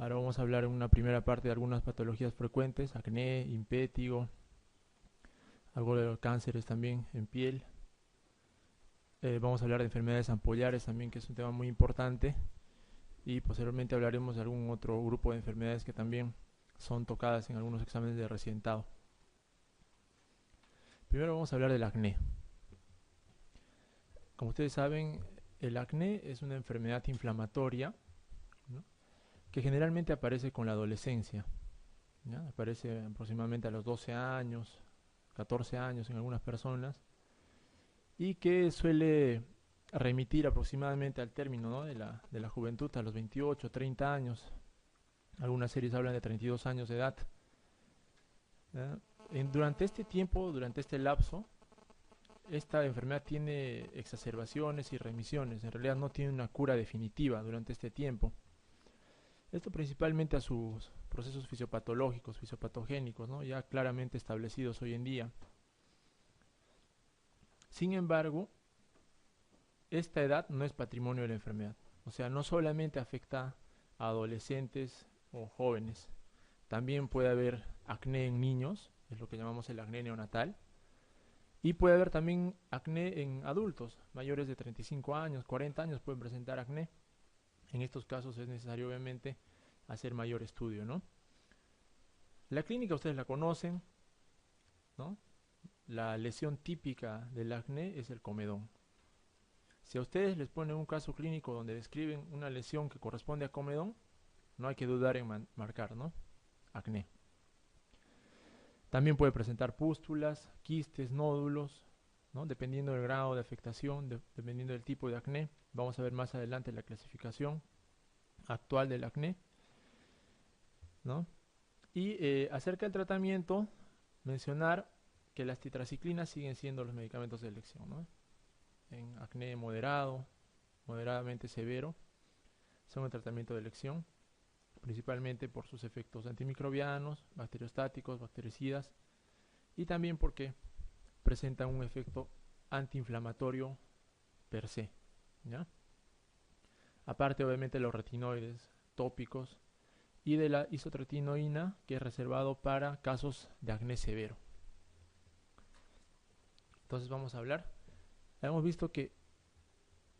Ahora vamos a hablar en una primera parte de algunas patologías frecuentes, acné, impétigo, algo de los cánceres también en piel. Vamos a hablar de enfermedades ampollares también, que es un tema muy importante. Y posteriormente hablaremos de algún otro grupo de enfermedades que también son tocadas en algunos exámenes de residentado. Primero vamos a hablar del acné. Como ustedes saben, el acné es una enfermedad inflamatoria, ¿no?, que generalmente aparece con la adolescencia, ¿ya? Aparece aproximadamente a los 12 años, 14 años en algunas personas, y que suele remitir aproximadamente al término, ¿no?, de la juventud, a los 28, 30 años. Algunas series hablan de 32 años de edad. Durante este tiempo, durante este lapso, esta enfermedad tiene exacerbaciones y remisiones. En realidad no tiene una cura definitiva durante este tiempo. Esto principalmente a sus procesos fisiopatológicos, fisiopatogénicos, ¿no?, ya claramente establecidos hoy en día. Sin embargo, esta edad no es patrimonio de la enfermedad. O sea, no solamente afecta a adolescentes o jóvenes. También puede haber acné en niños, es lo que llamamos el acné neonatal. Y puede haber también acné en adultos, mayores de 35 años, 40 años pueden presentar acné. En estos casos es necesario obviamente hacer mayor estudio, ¿no? La clínica ustedes la conocen, ¿no? La lesión típica del acné es el comedón. Si a ustedes les ponen un caso clínico donde describen una lesión que corresponde a comedón, no hay que dudar en marcar, ¿no?, acné. También puede presentar pústulas, quistes, nódulos, ¿no?, dependiendo del grado de afectación, dependiendo del tipo de acné. Vamos a ver más adelante la clasificación actual del acné, ¿no? Y acerca del tratamiento, mencionar que las tetraciclinas siguen siendo los medicamentos de elección, ¿no? En acné moderado, moderadamente severo, son el tratamiento de elección, principalmente por sus efectos antimicrobianos, bacteriostáticos, bactericidas, y también porque presentan un efecto antiinflamatorio per se, ¿ya? Aparte, obviamente, los retinoides tópicos y de la isotretinoína, que es reservado para casos de acné severo. Entonces vamos a hablar. Hemos visto que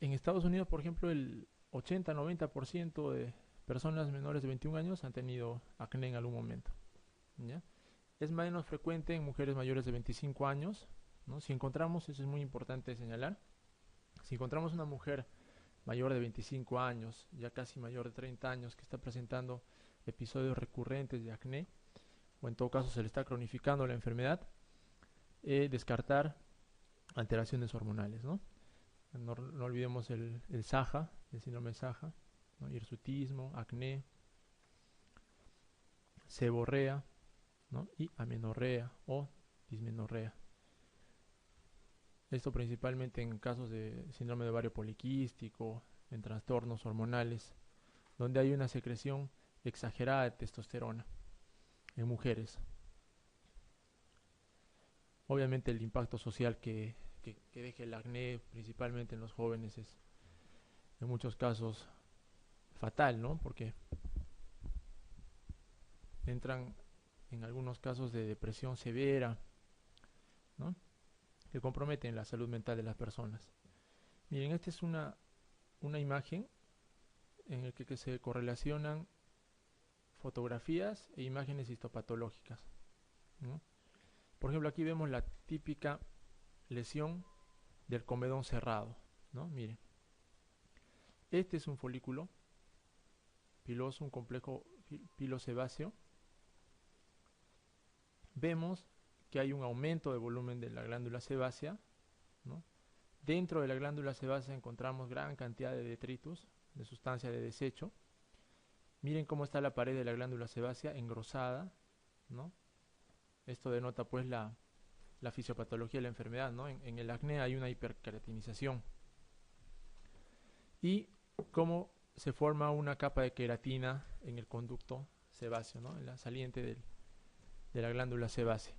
en Estados Unidos, por ejemplo, el 80-90% de personas menores de 21 años han tenido acné en algún momento, ¿ya? Es menos frecuente en mujeres mayores de 25 años, ¿no? Si encontramos, eso es muy importante señalar, si encontramos una mujer mayor de 25 años, ya casi mayor de 30 años, que está presentando episodios recurrentes de acné, o en todo caso se le está cronificando la enfermedad, descartar alteraciones hormonales, ¿no? No olvidemos el SAHA, el síndrome SAHA, ¿no?, hirsutismo, acné, seborrea, ¿no?, y amenorrea o dismenorrea. Esto principalmente en casos de síndrome de ovario poliquístico, en trastornos hormonales, donde hay una secreción exagerada de testosterona en mujeres. Obviamente el impacto social que deja el acné, principalmente en los jóvenes, es en muchos casos fatal, ¿no? Porque entran en algunos casos de depresión severa, ¿no?, que comprometen la salud mental de las personas. Miren, esta es una imagen en la que se correlacionan fotografías e imágenes histopatológicas, ¿no? Por ejemplo, aquí vemos la típica lesión del comedón cerrado, ¿no? Miren, este es un folículo piloso, un complejo pilosebáceo. Vemos que hay un aumento de volumen de la glándula sebácea, ¿no? Dentro de la glándula sebácea encontramos gran cantidad de detritus, de sustancia de desecho. Miren cómo está la pared de la glándula sebácea engrosada, ¿no? Esto denota pues la fisiopatología de la enfermedad, ¿no? En el acné hay una hiperqueratinización. Y cómo se forma una capa de queratina en el conducto sebáceo, ¿no?, en la saliente de la glándula sebácea.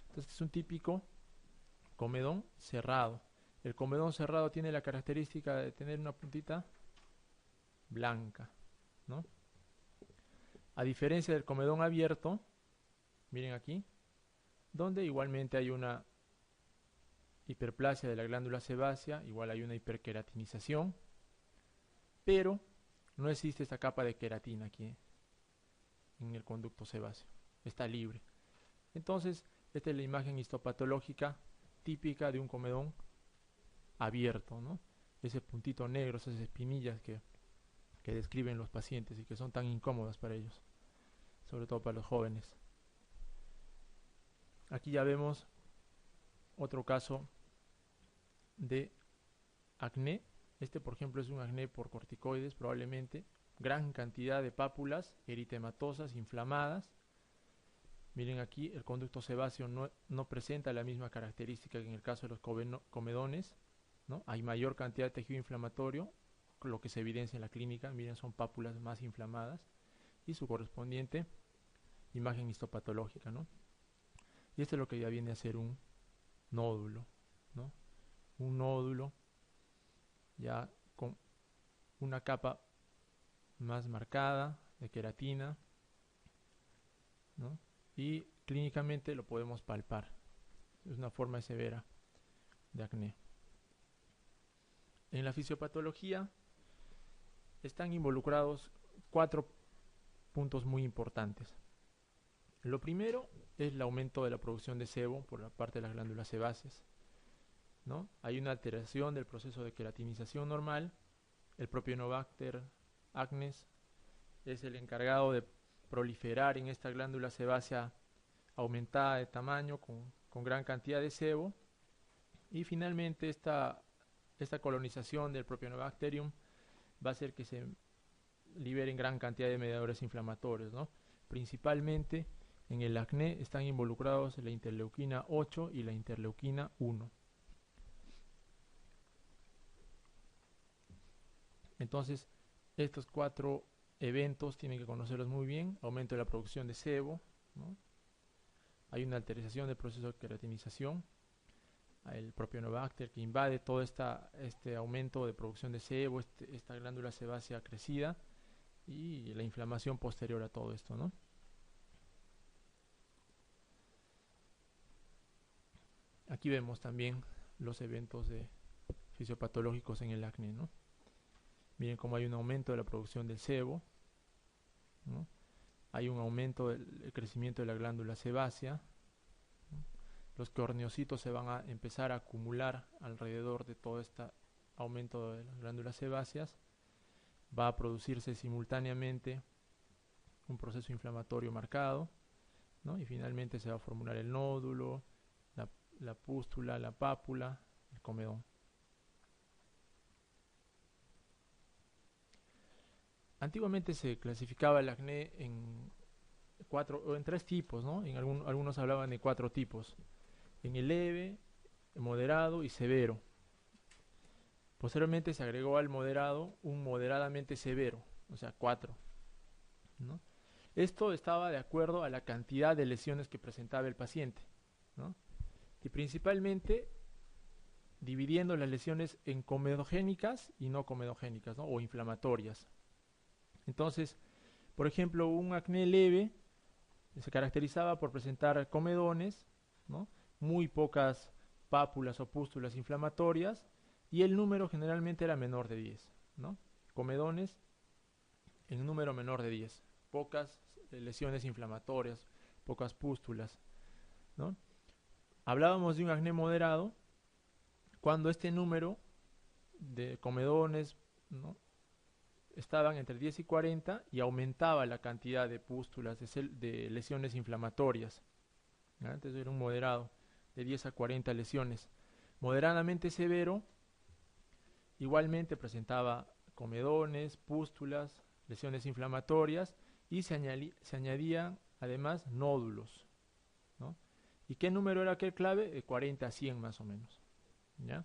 Entonces es un típico comedón cerrado. El comedón cerrado tiene la característica de tener una puntita blanca, ¿no? A diferencia del comedón abierto, miren aquí, donde igualmente hay una hiperplasia de la glándula sebácea, igual hay una hiperqueratinización, pero no existe esta capa de queratina aquí en el conducto sebáceo, está libre. Entonces, esta es la imagen histopatológica típica de un comedón abierto, ¿no? Ese puntito negro, esas espinillas que describen los pacientes y que son tan incómodas para ellos, sobre todo para los jóvenes. Aquí ya vemos otro caso de acné. Este, por ejemplo, es un acné por corticoides, probablemente. Gran cantidad de pápulas eritematosas, inflamadas. Miren aquí, el conducto sebáceo no presenta la misma característica que en el caso de los comedones, ¿no? Hay mayor cantidad de tejido inflamatorio, lo que se evidencia en la clínica. Miren, son pápulas más inflamadas y su correspondiente imagen histopatológica, ¿no? Y esto es lo que ya viene a ser un nódulo, ¿no? Un nódulo ya con una capa más marcada de queratina, ¿no? Y clínicamente lo podemos palpar. Es una forma severa de acné. En la fisiopatología están involucrados 4 puntos muy importantes. Lo primero es el aumento de la producción de sebo por la parte de las glándulas sebáceas, ¿no? Hay una alteración del proceso de queratinización normal. El Propionobacter acnes es el encargado de proliferar en esta glándula sebácea aumentada de tamaño con gran cantidad de sebo, y finalmente esta colonización del Propionobacterium va a hacer que se liberen gran cantidad de mediadores inflamatorios, ¿no? Principalmente en el acné están involucrados la interleuquina 8 y la interleuquina 1. Entonces, estos 4 eventos tienen que conocerlos muy bien. Aumento de la producción de sebo, ¿no? Hay una alteración del proceso de queratinización. El Propionobacter que invade todo este aumento de producción de sebo, esta glándula sebácea crecida, y la inflamación posterior a todo esto, ¿no? Aquí vemos también los eventos fisiopatológicos en el acné, ¿no? Miren cómo hay un aumento de la producción del sebo, ¿no? Hay un aumento del crecimiento de la glándula sebácea, ¿no? Los corneocitos se van a empezar a acumular alrededor de todo este aumento de las glándulas sebáceas. Va a producirse simultáneamente un proceso inflamatorio marcado, ¿no? Y finalmente se va a formular el nódulo, la pústula, la pápula, el comedón. Antiguamente se clasificaba el acné en 3 tipos, ¿no? Algunos hablaban de 4 tipos: en el leve, moderado y severo. Posteriormente se agregó al moderado un moderadamente severo, o sea, 4, ¿no? Esto estaba de acuerdo a la cantidad de lesiones que presentaba el paciente, ¿no? Y principalmente dividiendo las lesiones en comedogénicas y no comedogénicas, ¿no? O inflamatorias. Entonces, por ejemplo, un acné leve se caracterizaba por presentar comedones, ¿no? Muy pocas pápulas o pústulas inflamatorias, y el número generalmente era menor de 10, ¿no? Comedones en número menor de 10, pocas lesiones inflamatorias, pocas pústulas, ¿no? Hablábamos de un acné moderado cuando este número de comedones, ¿no?, estaban entre 10 y 40 y aumentaba la cantidad de pústulas, de lesiones inflamatorias, ¿no? Entonces era un moderado, de 10 a 40 lesiones. Moderadamente severo, igualmente presentaba comedones, pústulas, lesiones inflamatorias, y se añadían además nódulos, ¿no? ¿Y qué número era aquel clave? De 40 a 100 más o menos, ¿ya?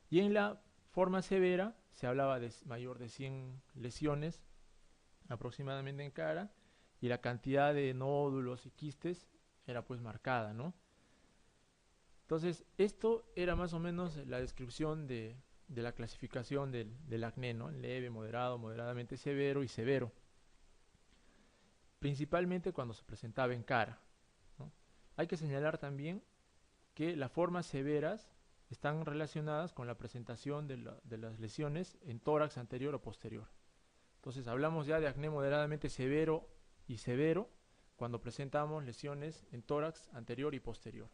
Y en la forma severa se hablaba de mayor de 100 lesiones aproximadamente en cara, y la cantidad de nódulos y quistes era pues marcada, ¿no? Entonces esto era más o menos la descripción de la clasificación del acné, ¿no? Leve, moderado, moderadamente severo y severo. principalmente cuando se presentaba en cara, ¿no? Hay que señalar también que las formas severas están relacionadas con la presentación de las lesiones en tórax anterior o posterior. Entonces hablamos ya de acné moderadamente severo y severo cuando presentamos lesiones en tórax anterior y posterior.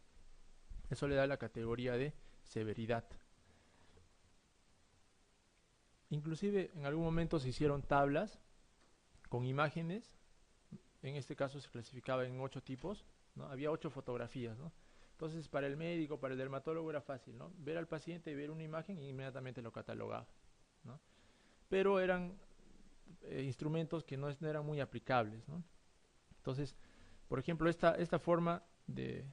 Eso le da la categoría de severidad. Inclusive en algún momento se hicieron tablas con imágenes. En este caso se clasificaba en 8 tipos, ¿no? Había 8 fotografías, ¿no? Entonces para el médico, para el dermatólogo era fácil, ¿no? Ver al paciente y ver una imagen y inmediatamente lo catalogaba, ¿no? Pero eran instrumentos que no eran muy aplicables, ¿no? Entonces, por ejemplo, esta forma de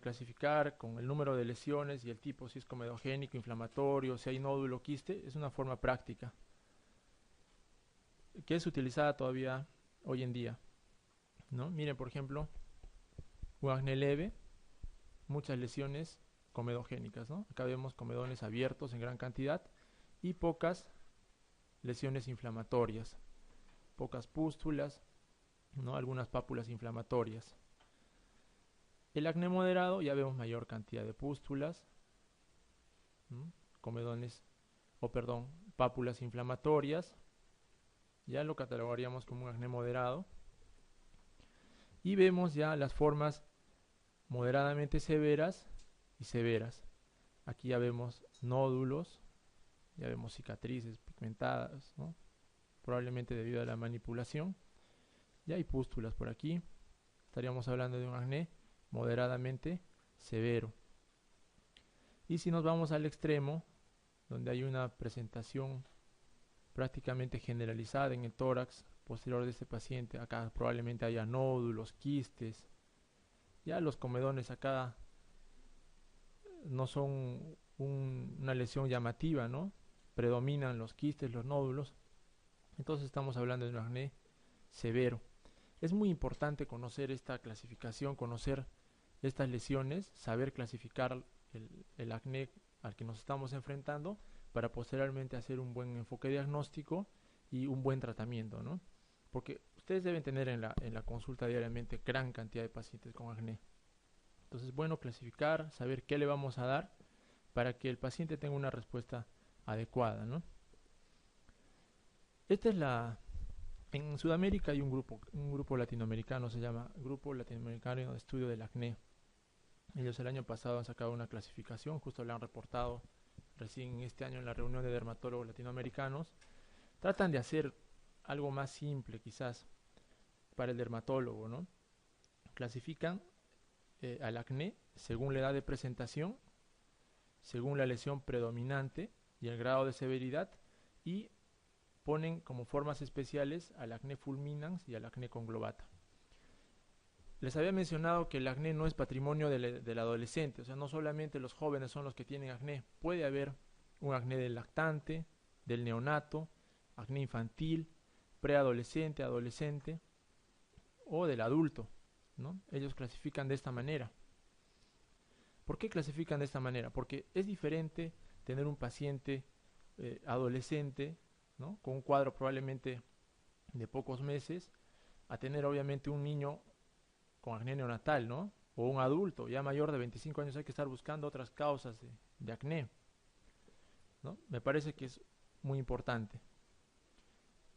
clasificar con el número de lesiones y el tipo, si es comedogénico, inflamatorio, si hay nódulo, quiste, es una forma práctica que es utilizada todavía hoy en día, ¿no? Miren, por ejemplo, un acné leve, muchas lesiones comedogénicas, ¿no? Acá vemos comedones abiertos en gran cantidad y pocas lesiones inflamatorias, pocas pústulas, ¿no? Algunas pápulas inflamatorias. El acné moderado ya vemos mayor cantidad de pústulas, ¿no? Comedones, pápulas inflamatorias, ya lo catalogaríamos como un acné moderado. Y vemos ya las formas moderadamente severas y severas. Aquí ya vemos nódulos, ya vemos cicatrices pigmentadas, ¿no? Probablemente debido a la manipulación. Ya hay pústulas por aquí. Estaríamos hablando de un acné moderadamente severo. Y si nos vamos al extremo, donde hay una presentación prácticamente generalizada en el tórax posterior de este paciente, acá probablemente haya nódulos, quistes. Ya los comedones acá no son una lesión llamativa, ¿no? Predominan los quistes, los nódulos. Entonces estamos hablando de un acné severo. Es muy importante conocer esta clasificación, conocer estas lesiones, saber clasificar el acné al que nos estamos enfrentando para posteriormente hacer un buen enfoque diagnóstico y un buen tratamiento, ¿no? Porque ustedes deben tener en la consulta diariamente gran cantidad de pacientes con acné. Entonces es bueno clasificar, saber qué le vamos a dar para que el paciente tenga una respuesta adecuada, ¿no? En Sudamérica hay un grupo latinoamericano, se llama Grupo Latinoamericano de Estudio del Acné. Ellos el año pasado han sacado una clasificación, justo la han reportado recién este año en la reunión de dermatólogos latinoamericanos. Tratan de hacer algo más simple quizás para el dermatólogo, ¿no? Clasifican al acné según la edad de presentación, según la lesión predominante y el grado de severidad, y ponen como formas especiales al acné fulminans y al acné conglobata. Les había mencionado que el acné no es patrimonio del adolescente, o sea, no solamente los jóvenes son los que tienen acné, puede haber un acné del lactante, del neonato, acné infantil, preadolescente, adolescente o del adulto, ¿no? Ellos clasifican de esta manera. ¿Por qué clasifican de esta manera? Porque es diferente tener un paciente adolescente, ¿no? Con un cuadro probablemente de pocos meses, a tener obviamente un niño con acné neonatal, ¿no? O un adulto ya mayor de 25 años. Hay que estar buscando otras causas de acné, ¿no? Me parece que es muy importante.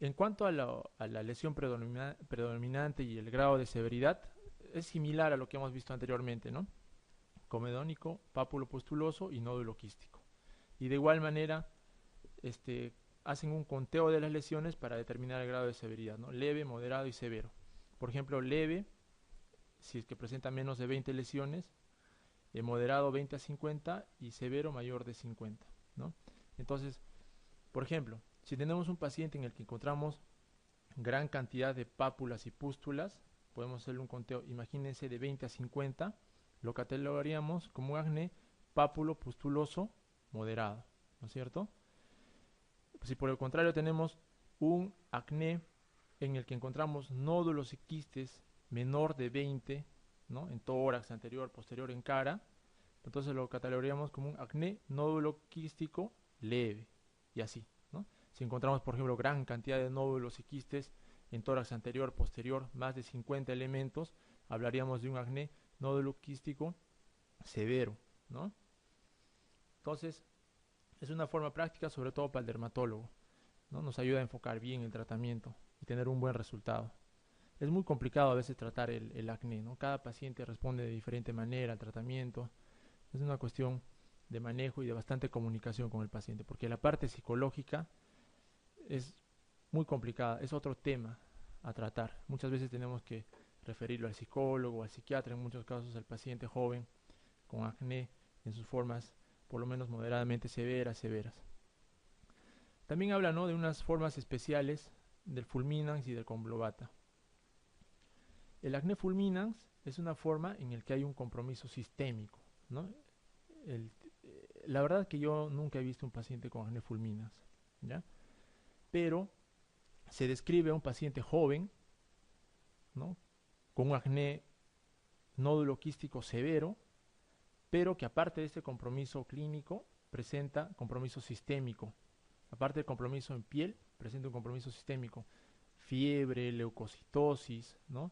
En cuanto a la lesión predominante y el grado de severidad, es similar a lo que hemos visto anteriormente, ¿no? Comedónico, pápulo pustuloso y nódulo quístico. Y de igual manera, hacen un conteo de las lesiones para determinar el grado de severidad, ¿no? Leve, moderado y severo. Por ejemplo, leve, si es que presenta menos de 20 lesiones, moderado 20 a 50 y severo mayor de 50, ¿no? Entonces, por ejemplo, si tenemos un paciente en el que encontramos gran cantidad de pápulas y pústulas, podemos hacerle un conteo, imagínense, de 20 a 50, lo catalogaríamos como un acné pápulo pustuloso moderado, ¿no es cierto? Si por el contrario tenemos un acné en el que encontramos nódulos y quistes menor de 20, ¿no? En tórax, anterior, posterior, en cara, entonces lo catalogaríamos como un acné nódulo quístico leve, y así, ¿no? Si encontramos, por ejemplo, gran cantidad de nódulos y quistes en tórax anterior, posterior, más de 50 elementos, hablaríamos de un acné nódulo quístico severo, ¿no? Entonces, es una forma práctica, sobre todo para el dermatólogo, ¿no? Nos ayuda a enfocar bien el tratamiento y tener un buen resultado. Es muy complicado a veces tratar el acné, ¿no? Cada paciente responde de diferente manera al tratamiento. Es una cuestión de manejo y de bastante comunicación con el paciente, porque la parte psicológica es muy complicada, es otro tema a tratar. Muchas veces tenemos que referirlo al psicólogo, al psiquiatra, en muchos casos al paciente joven con acné en sus formas por lo menos moderadamente severas. También habla, ¿no?, de unas formas especiales del fulminans y del conglobata. El acné fulminans es una forma en la que hay un compromiso sistémico, ¿no? La verdad que yo nunca he visto un paciente con acné fulminans, ¿ya? Pero se describe a un paciente joven, ¿no?, con un acné nódulo quístico severo, pero que aparte de este compromiso clínico presenta compromiso sistémico. Aparte del compromiso en piel, presenta un compromiso sistémico, fiebre, leucocitosis, ¿no?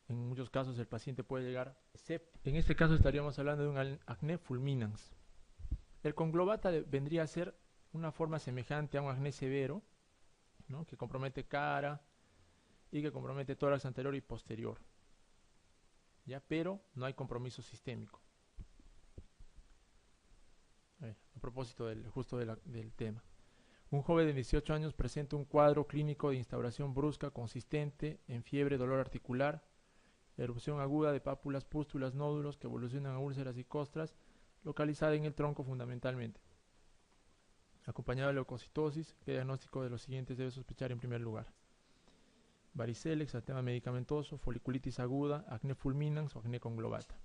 En muchos casos el paciente puede llegar séptico. En este caso estaríamos hablando de un acné fulminans. El conglobata vendría a ser una forma semejante a un acné severo, ¿no?, que compromete cara y que compromete tórax anterior y posterior, ¿ya? Pero no hay compromiso sistémico. A propósito del tema. Un joven de 18 años presenta un cuadro clínico de instauración brusca consistente en fiebre, dolor articular, erupción aguda de pápulas, pústulas, nódulos que evolucionan a úlceras y costras, localizada en el tronco fundamentalmente. Acompañado de leucocitosis, ¿qué diagnóstico de los siguientes debe sospechar en primer lugar? Varicela, exantema medicamentoso, foliculitis aguda, acné fulminans o acné conglobata.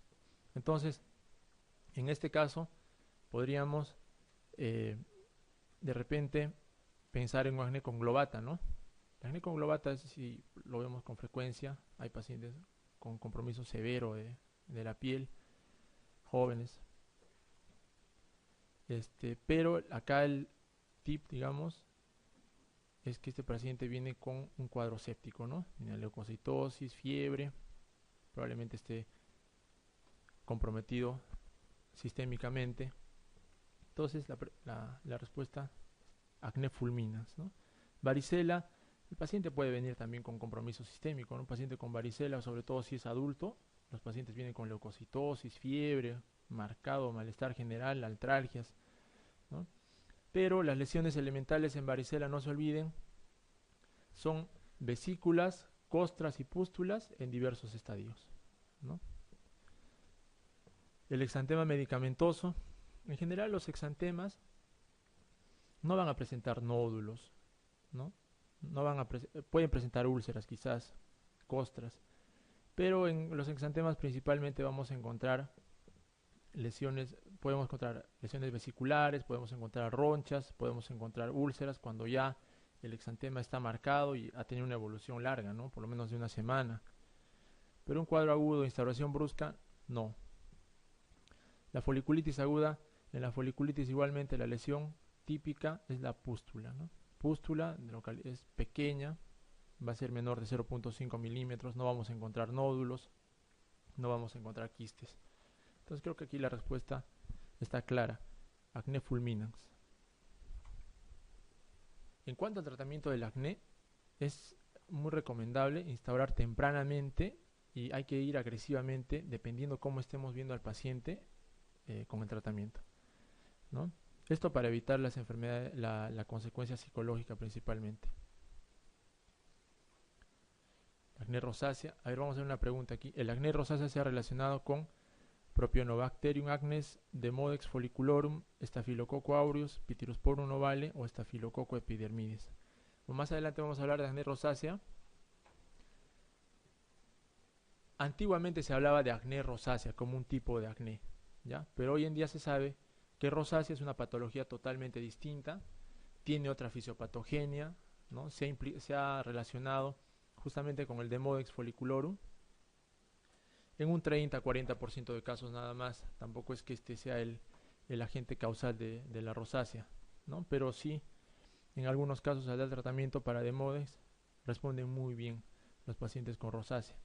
Entonces, en este caso, podríamos de repente pensar en un acné conglobata, ¿no? El acné conglobata es, si lo vemos con frecuencia, hay pacientes con compromiso severo de la piel, jóvenes. Pero acá el tip, digamos, es que este paciente viene con un cuadro séptico, ¿no? Tiene leucocitosis, fiebre, probablemente esté comprometido sistémicamente. Entonces la respuesta, acné fulminans, ¿no? Varicela, el paciente puede venir también con compromiso sistémico, ¿no? Un paciente con varicela, sobre todo si es adulto, los pacientes vienen con leucocitosis, fiebre, marcado malestar general, artralgias, ¿no? Pero las lesiones elementales en varicela, no se olviden, son vesículas, costras y pústulas en diversos estadios, ¿no? El exantema medicamentoso, en general los exantemas no van a presentar nódulos, ¿no? Pueden presentar úlceras quizás, costras, pero en los exantemas principalmente vamos a encontrar podemos encontrar lesiones vesiculares, podemos encontrar ronchas, podemos encontrar úlceras cuando ya el exantema está marcado y ha tenido una evolución larga, ¿no?, por lo menos de una semana. Pero un cuadro agudo de instauración brusca, no. La foliculitis aguda, en la foliculitis igualmente la lesión típica es la pústula, ¿no? Pústula es pequeña, va a ser menor de 0.5 milímetros, no vamos a encontrar nódulos, no vamos a encontrar quistes. Entonces creo que aquí la respuesta está clara, acné fulminans. En cuanto al tratamiento del acné, es muy recomendable instaurar tempranamente y hay que ir agresivamente dependiendo cómo estemos viendo al paciente con el tratamiento, ¿no? Esto para evitar las enfermedades, la consecuencia psicológica principalmente. Acné rosácea. A ver, vamos a hacer una pregunta aquí. El acné rosácea se ha relacionado con Propionobacterium acnes, Demodex folliculorum, Staphylococcus aureus, Pityrosporum ovale o Staphylococcus epidermidis. Más adelante vamos a hablar de acné rosácea. Antiguamente se hablaba de acné rosácea como un tipo de acné, ¿ya? Pero hoy en día se sabe que rosácea es una patología totalmente distinta, tiene otra fisiopatogenia, ¿no? Se ha relacionado justamente con el Demodex folliculorum en un 30-40% de casos nada más. Tampoco es que este sea el agente causal de la rosácea, ¿no? Pero sí, en algunos casos se da el tratamiento para Demodex responden muy bien los pacientes con rosácea.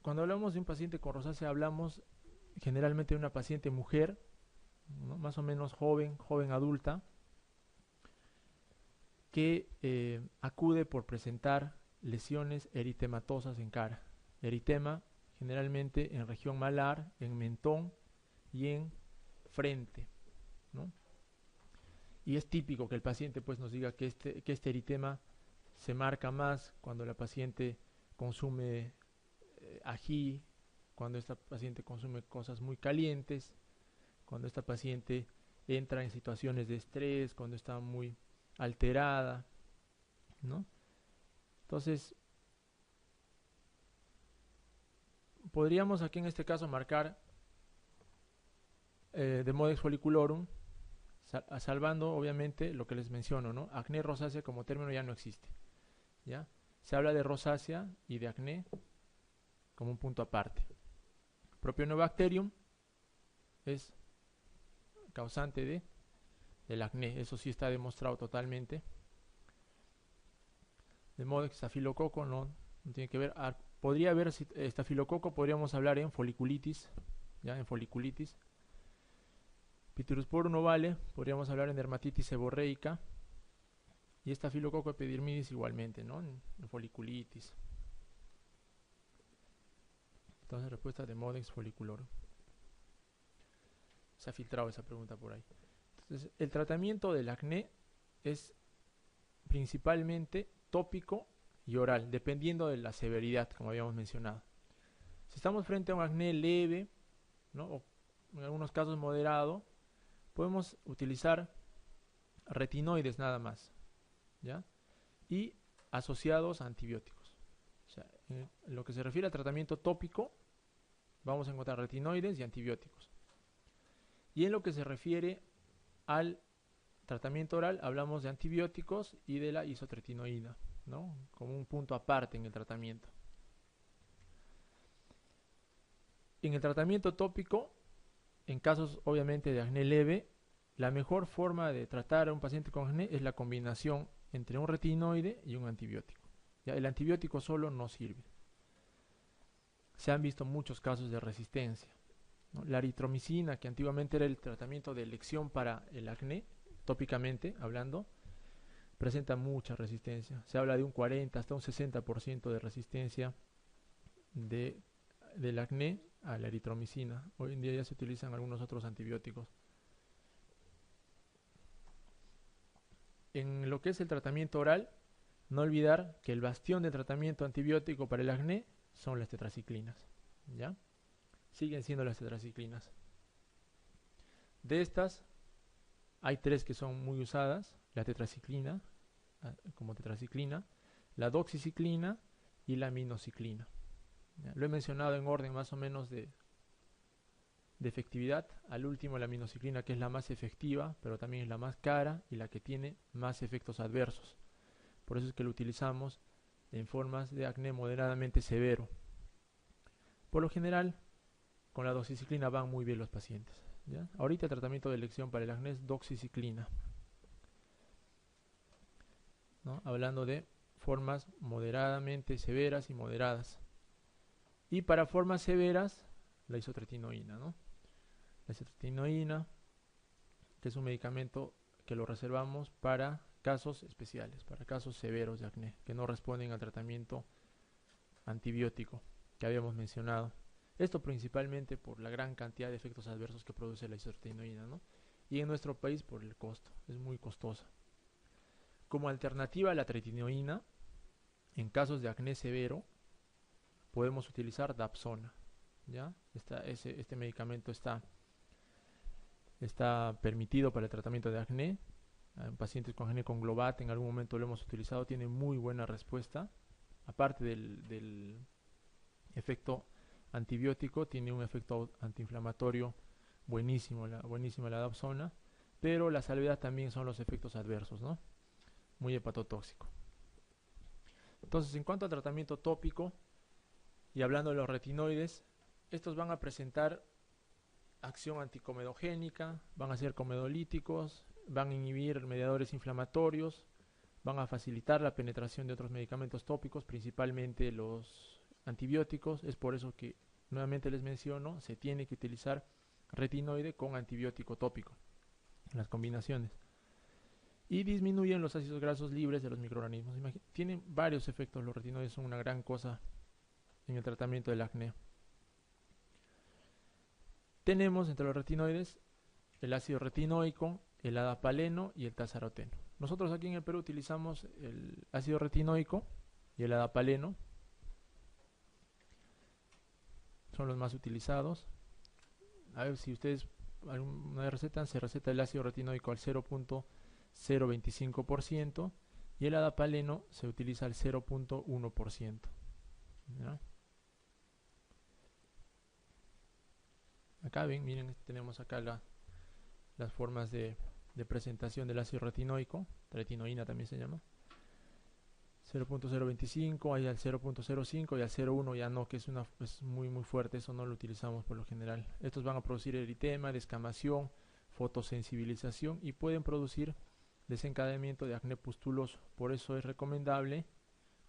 Cuando hablamos de un paciente con rosácea, hablamos generalmente de una paciente mujer, ¿no? Más o menos joven adulta, que acude por presentar lesiones eritematosas en cara. Eritema generalmente en región malar, en mentón y en frente, ¿no? Y es típico que el paciente pues nos diga que este eritema se marca más cuando la paciente consume ají, cuando esta paciente consume cosas muy calientes, cuando esta paciente entra en situaciones de estrés, cuando está muy alterada, ¿no? Entonces, podríamos aquí en este caso marcar Demodex folliculorum, salvando obviamente lo que les menciono, ¿no? Acné rosácea como término ya no existe, ¿ya? Se habla de rosácea y de acné como un punto aparte. Propionobacterium es causante del acné, eso sí está demostrado totalmente. Demodex, estafilococo no tiene que ver. Podría haber estafilococo, podríamos hablar en foliculitis, ya en foliculitis. Pityrosporum ovale, podríamos hablar en dermatitis seborreica. Y estafilococo epidermidis igualmente, ¿no? En foliculitis. Entonces, respuesta de Demodex folliculorum. Se ha filtrado esa pregunta por ahí. Entonces, el tratamiento del acné es principalmente tópico y oral, dependiendo de la severidad, como habíamos mencionado. Si estamos frente a un acné leve, ¿no? O en algunos casos moderado, podemos utilizar retinoides nada más, ¿ya? Y asociados a antibióticos. O sea, en lo que se refiere al tratamiento tópico, vamos a encontrar retinoides y antibióticos. Y en lo que se refiere al tratamiento oral, hablamos de antibióticos y de la isotretinoína, ¿no? Como un punto aparte en el tratamiento. En el tratamiento tópico, en casos obviamente de acné leve, la mejor forma de tratar a un paciente con acné es la combinación entre un retinoide y un antibiótico. ¿Ya? El antibiótico solo no sirve. Se han visto muchos casos de resistencia, ¿no? La eritromicina, que antiguamente era el tratamiento de elección para el acné, tópicamente hablando, presenta mucha resistencia. Se habla de un 40 hasta un 60% de resistencia del acné a la eritromicina. Hoy en día ya se utilizan algunos otros antibióticos. En lo que es el tratamiento oral, no olvidar que el bastión de tratamiento antibiótico para el acné son las tetraciclinas, ¿ya? Siguen siendo las tetraciclinas. De estas, hay 3 que son muy usadas: la tetraciclina, como tetraciclina, la doxiciclina y la aminociclina. ¿Ya? Lo he mencionado en orden más o menos de efectividad. Al último, la aminociclina, que es la más efectiva, pero también es la más cara y la que tiene más efectos adversos. Por eso es que lo utilizamos en formas de acné moderadamente severo. Por lo general, con la doxiciclina van muy bien los pacientes, ¿ya? Ahorita el tratamiento de elección para el acné es doxiciclina, ¿no? Hablando de formas moderadamente severas y moderadas. Y para formas severas, la isotretinoína, ¿no? La isotretinoína, que es un medicamento que lo reservamos para casos especiales, para casos severos de acné, que no responden al tratamiento antibiótico que habíamos mencionado. Esto principalmente por la gran cantidad de efectos adversos que produce la isotretinoína, ¿no? Y en nuestro país por el costo, es muy costosa. Como alternativa a la tretinoína, en casos de acné severo, podemos utilizar Dapsona, ¿ya? Este medicamento está permitido para el tratamiento de acné. En pacientes con acné con Globat en algún momento lo hemos utilizado, tiene muy buena respuesta. Aparte del efecto antibiótico, tiene un efecto antiinflamatorio buenísimo la Dapsona, pero la salvedad también son los efectos adversos, ¿no? Muy hepatotóxico. Entonces, en cuanto al tratamiento tópico, y hablando de los retinoides, estos van a presentar acción anticomedogénica, van a ser comedolíticos, van a inhibir mediadores inflamatorios, van a facilitar la penetración de otros medicamentos tópicos, principalmente los antibióticos. Es por eso que nuevamente les menciono, se tiene que utilizar retinoide con antibiótico tópico, las combinaciones. Y disminuyen los ácidos grasos libres de los microorganismos. Tienen varios efectos, los retinoides son una gran cosa en el tratamiento del acné. Tenemos entre los retinoides el ácido retinoico, el adapaleno y el tazaroteno. Nosotros aquí en el Perú utilizamos el ácido retinoico y el adapaleno. Son los más utilizados. A ver si ustedes alguna vez recetan, se receta el ácido retinoico al 0.025% y el adapaleno se utiliza al 0.1%. ¿Ya? Acá ven, miren, tenemos acá las formas de presentación del ácido retinoico, retinoína también se llama. 0.025, hay al 0.05 y al 0.1 ya no, que es muy fuerte, eso no lo utilizamos por lo general. Estos van a producir eritema, descamación, fotosensibilización y pueden producir desencadenamiento de acné pustuloso. Por eso es recomendable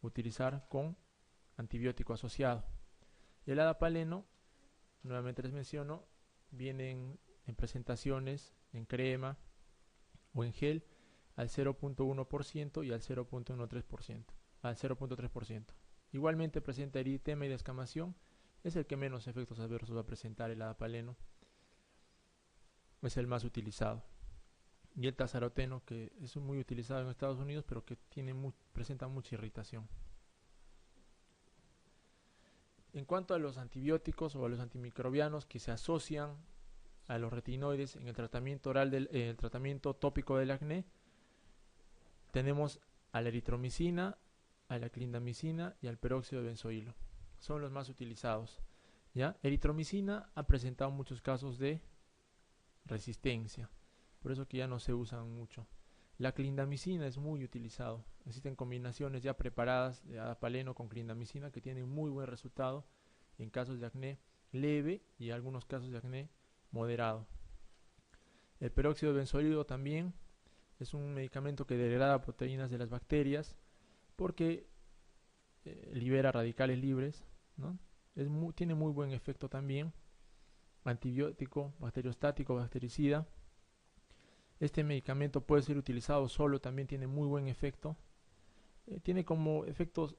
utilizar con antibiótico asociado. Y el adapaleno, nuevamente les menciono, vienen en presentaciones en crema o en gel al 0.1% y al 0.3%. Igualmente presenta eritema y descamación. Es el que menos efectos adversos va a presentar el adapaleno. Es el más utilizado. Y el tazaroteno, que es muy utilizado en Estados Unidos, pero que presenta mucha irritación. En cuanto a los antibióticos o a los antimicrobianos que se asocian a los retinoides en el tratamiento oral el tratamiento tópico del acné, tenemos a la eritromicina, a la clindamicina y al peróxido de benzoilo. Son los más utilizados. ¿Ya? Eritromicina ha presentado muchos casos de resistencia, por eso que ya no se usan mucho. La clindamicina es muy utilizado. Existen combinaciones ya preparadas de adapaleno con clindamicina que tienen muy buen resultado en casos de acné leve y algunos casos de acné moderado. El peróxido de benzoilo también es un medicamento que degrada proteínas de las bacterias porque libera radicales libres, ¿no? Tiene muy buen efecto también. Antibiótico, bacteriostático, bactericida. Este medicamento puede ser utilizado solo, también tiene muy buen efecto. Tiene como efectos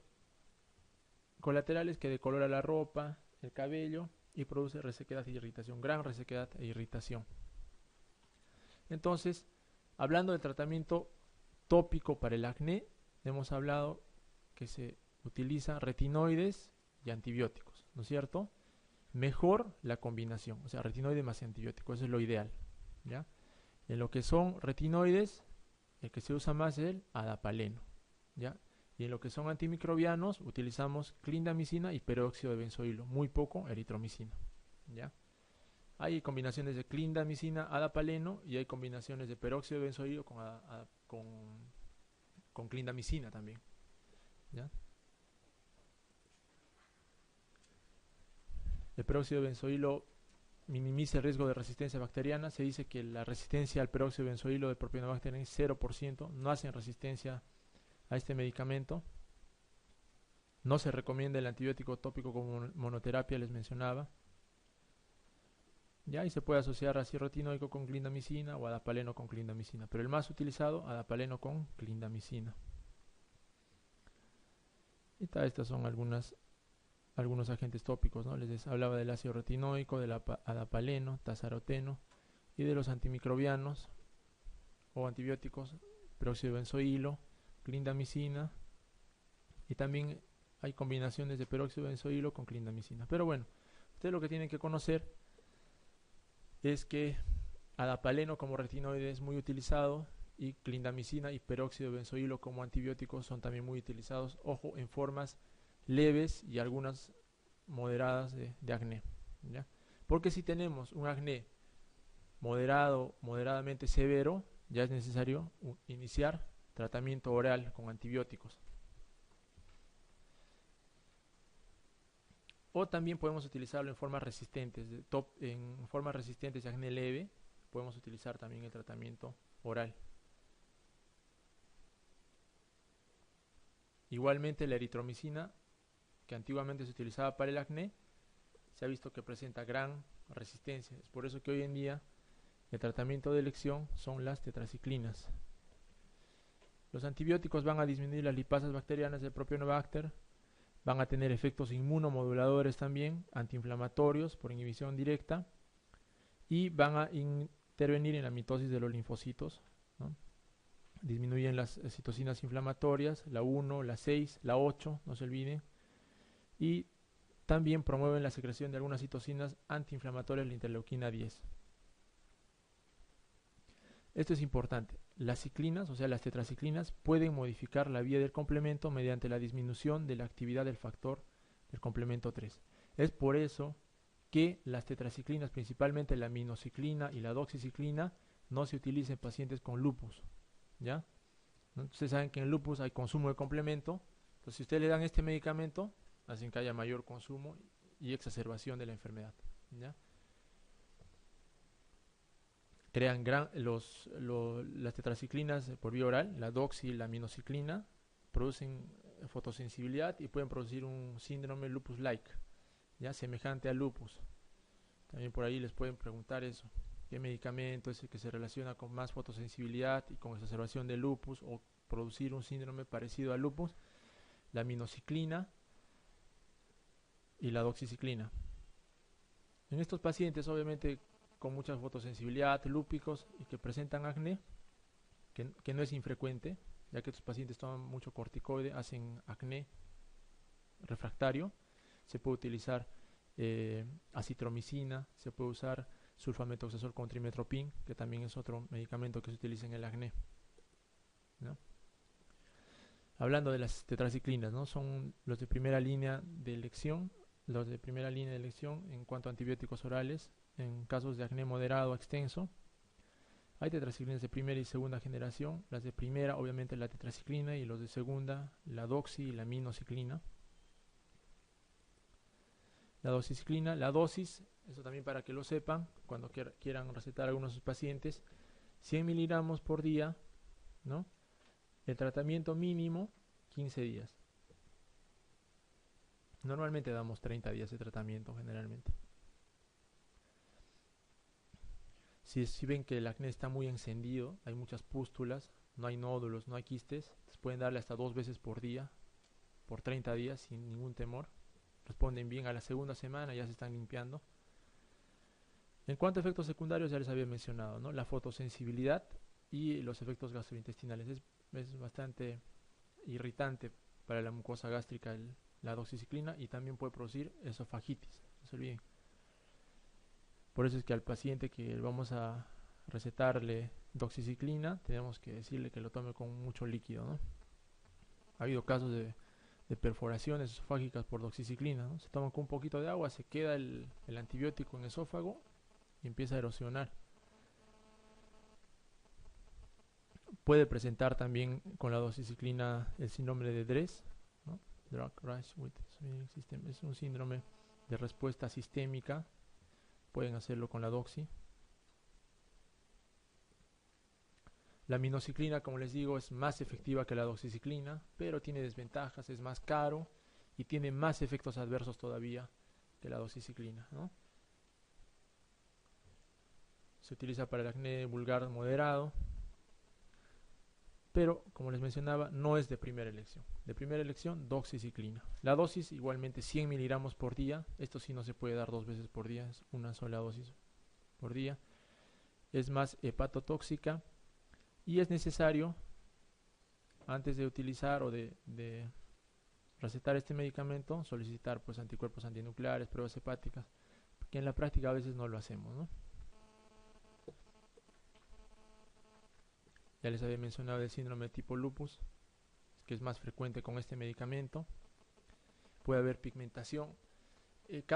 colaterales que decolora la ropa, el cabello y produce resequedad e irritación, gran resequedad e irritación. Entonces, hablando del tratamiento tópico para el acné, hemos hablado que se utiliza retinoides y antibióticos, ¿no es cierto? Mejor la combinación, o sea, retinoide más antibiótico, eso es lo ideal, ¿ya? En lo que son retinoides, el que se usa más es el adapaleno, ¿ya? Y en lo que son antimicrobianos, utilizamos clindamicina y peróxido de benzoilo, muy poco eritromicina, ¿ya? Hay combinaciones de clindamicina, adapaleno y hay combinaciones de peróxido de benzoilo con clindamicina también, ¿ya? El peróxido de benzoilo minimiza el riesgo de resistencia bacteriana. Se dice que la resistencia al peróxido de benzoilo de Propionibacter es 0%. No hacen resistencia a este medicamento. No se recomienda el antibiótico tópico como monoterapia, les mencionaba. Ya, y se puede asociar ácido retinoico con clindamicina o adapaleno con clindamicina. Pero el más utilizado, adapaleno con clindamicina. Y estas son algunos agentes tópicos, ¿no? Les hablaba del ácido retinoico, del adapaleno, tazaroteno y de los antimicrobianos o antibióticos, peróxido de benzoilo, clindamicina y también hay combinaciones de peróxido de benzoilo con clindamicina. Pero bueno, ustedes lo que tienen que conocer es que adapaleno como retinoide es muy utilizado y clindamicina y peróxido de benzoilo como antibióticos son también muy utilizados, ojo, en formas leves y algunas moderadas de acné, ¿ya? Porque si tenemos un acné moderadamente severo, ya es necesario iniciar tratamiento oral con antibióticos. O también podemos utilizarlo en formas resistentes, en formas resistentes de acné leve, podemos utilizar también el tratamiento oral. Igualmente la eritromicina, que antiguamente se utilizaba para el acné, se ha visto que presenta gran resistencia. Es por eso que hoy en día el tratamiento de elección son las tetraciclinas. Los antibióticos van a disminuir las lipasas bacterianas del Propionobacter, van a tener efectos inmunomoduladores también, antiinflamatorios por inhibición directa, y van a intervenir en la mitosis de los linfocitos, ¿no? Disminuyen las citocinas inflamatorias, la 1, la 6, la 8, no se olviden, y también promueven la secreción de algunas citocinas antiinflamatorias, la interleuquina 10. Esto es importante. Las ciclinas, o sea las tetraciclinas, pueden modificar la vía del complemento mediante la disminución de la actividad del factor del complemento 3. Es por eso que las tetraciclinas, principalmente la minociclina y la doxiciclina, no se utilizan en pacientes con lupus, ¿ya? Ustedes saben que en lupus hay consumo de complemento, entonces si ustedes le dan este medicamento, hacen que haya mayor consumo y exacerbación de la enfermedad, ¿ya? Crean las tetraciclinas por vía oral, la doxi y la minociclina, producen fotosensibilidad y pueden producir un síndrome lupus-like, ya semejante al lupus. También por ahí les pueden preguntar eso, qué medicamento es el que se relaciona con más fotosensibilidad y con exacerbación de lupus o producir un síndrome parecido al lupus. La minociclina y la doxiciclina. En estos pacientes, obviamente con mucha fotosensibilidad, lúpicos y que presentan acné, que no es infrecuente, ya que estos pacientes toman mucho corticoide, hacen acné refractario, se puede utilizar acitromicina, se puede usar sulfametoxazol con trimetropin, que también es otro medicamento que se utiliza en el acné, ¿no? Hablando de las tetraciclinas, ¿no? Son los de primera línea de elección, en cuanto a antibióticos orales, en casos de acné moderado o extenso. Hay tetraciclinas de primera y segunda generación. Las de primera, obviamente, la tetraciclina, y los de segunda, la doxi y la minociclina. La doxiciclina, la dosis, eso también para que lo sepan, cuando quieran recetar a algunos de sus pacientes, 100 miligramos por día, ¿no? El tratamiento mínimo, 15 días. Normalmente damos 30 días de tratamiento generalmente. Si ven que el acné está muy encendido, hay muchas pústulas, no hay nódulos, no hay quistes, pueden darle hasta 2 veces por día, por 30 días sin ningún temor. Responden bien a la segunda semana, ya se están limpiando. En cuanto a efectos secundarios, ya les había mencionado, ¿no? La fotosensibilidad y los efectos gastrointestinales. Es bastante irritante para la mucosa gástrica la doxiciclina, y también puede producir esofagitis, no se olviden. Por eso es que al paciente que vamos a recetarle doxiciclina, tenemos que decirle que lo tome con mucho líquido, ¿no? Ha habido casos de perforaciones esofágicas por doxiciclina, ¿no? Se toma con un poquito de agua, se queda el antibiótico en el esófago y empieza a erosionar. Puede presentar también con la doxiciclina el síndrome de DRESS, ¿no? Drug Rash with System. Es un síndrome de respuesta sistémica. Pueden hacerlo con la doxi. La minociclina, como les digo, es más efectiva que la doxiciclina, pero tiene desventajas, es más caro y tiene más efectos adversos todavía que la doxiciclina, ¿no? Se utiliza para el acné vulgar moderado, pero como les mencionaba, no es de primera elección. De primera elección, doxiciclina. La dosis igualmente 100 miligramos por día. Esto sí no se puede dar 2 veces por día, es una sola dosis por día. Es más hepatotóxica y es necesario, antes de utilizar o de recetar este medicamento, solicitar pues anticuerpos antinucleares, pruebas hepáticas, porque en la práctica a veces no lo hacemos, ¿no? Ya les había mencionado el síndrome tipo lupus, que es más frecuente con este medicamento. Puede haber pigmentación.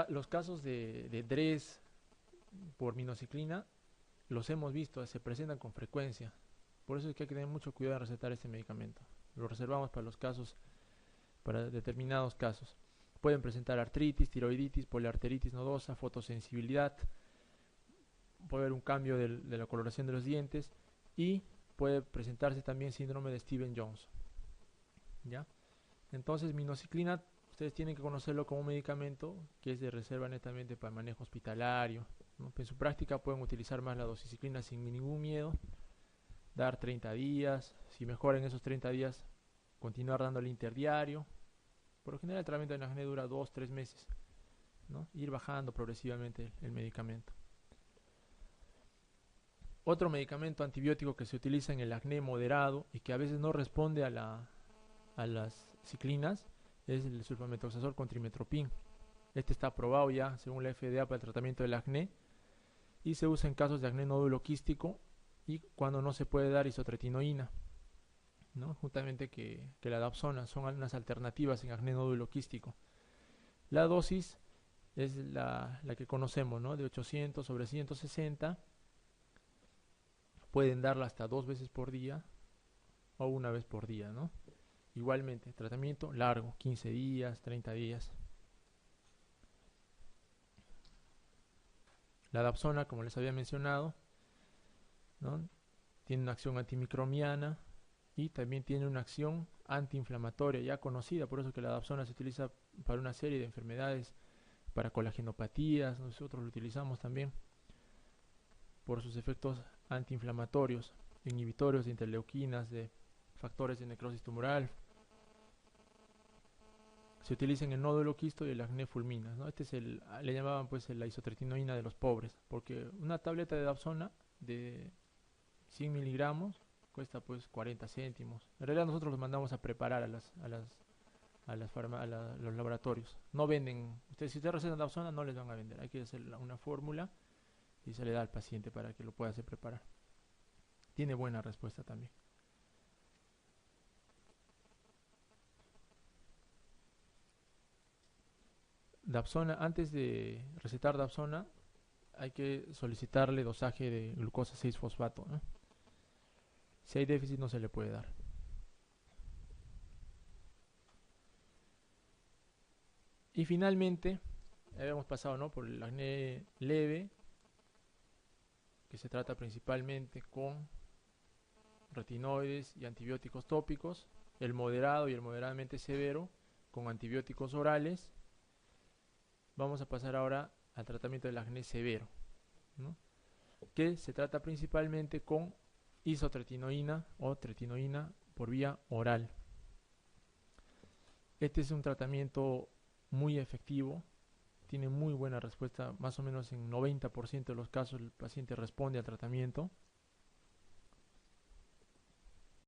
Los casos de DRESS por minociclina los hemos visto, se presentan con frecuencia. Por eso es que hay que tener mucho cuidado en recetar este medicamento. Lo reservamos para los casos, para determinados casos. Pueden presentar artritis, tiroiditis, poliarteritis nodosa, fotosensibilidad. Puede haber un cambio de la coloración de los dientes y puede presentarse también síndrome de Stevens-Jones, ¿ya? Entonces, minoxiclina, ustedes tienen que conocerlo como un medicamento que es de reserva netamente para manejo hospitalario, ¿no? En su práctica pueden utilizar más la doxiciclina sin ningún miedo, dar 30 días, si mejoran esos 30 días, continuar dándole interdiario. Por lo general el tratamiento del acné dura 2-3 meses, ¿no? Ir bajando progresivamente el medicamento. Otro medicamento antibiótico que se utiliza en el acné moderado y que a veces no responde a las ciclinas es el sulfamethoxazol con trimetoprim. Este está aprobado ya según la FDA para el tratamiento del acné y se usa en casos de acné nódulo quístico y cuando no se puede dar isotretinoína, ¿no? Juntamente que la dapsona son unas alternativas en acné nódulo quístico. La dosis es la que conocemos, ¿no? De 800 sobre 160. Pueden darla hasta 2 veces por día o una vez por día, ¿no? Igualmente, tratamiento largo, 15 días, 30 días. La dapsona, como les había mencionado, ¿no? Tiene una acción antimicromiana y también tiene una acción antiinflamatoria ya conocida, por eso que la dapsona se utiliza para una serie de enfermedades, para colagenopatías, nosotros lo utilizamos también por sus efectos antiinflamatorios, inhibitorios de interleuquinas, de factores de necrosis tumoral. Se utiliza en el nódulo quisto y el acné fulminas, ¿no? Este es le llamaban pues la isotretinoína de los pobres, porque una tableta de dapsona de 100 miligramos cuesta pues 40 céntimos. En realidad nosotros los mandamos a preparar a los laboratorios. No venden, si ustedes recetan dapsona no les van a vender, hay que hacer una fórmula y se le da al paciente para que lo pueda hacer preparar. Tiene buena respuesta también. Dapsona, antes de recetar dapsona hay que solicitarle dosaje de glucosa 6-fosfato, ¿no? Si hay déficit no se le puede dar. Y finalmente, habíamos pasado, ¿no?, por el acné leve, que se trata principalmente con retinoides y antibióticos tópicos, el moderado y el moderadamente severo con antibióticos orales. Vamos a pasar ahora al tratamiento del acné severo, ¿no?, que se trata principalmente con isotretinoína o tretinoína por vía oral. Este es un tratamiento muy efectivo, tiene muy buena respuesta, más o menos en 90% de los casos el paciente responde al tratamiento.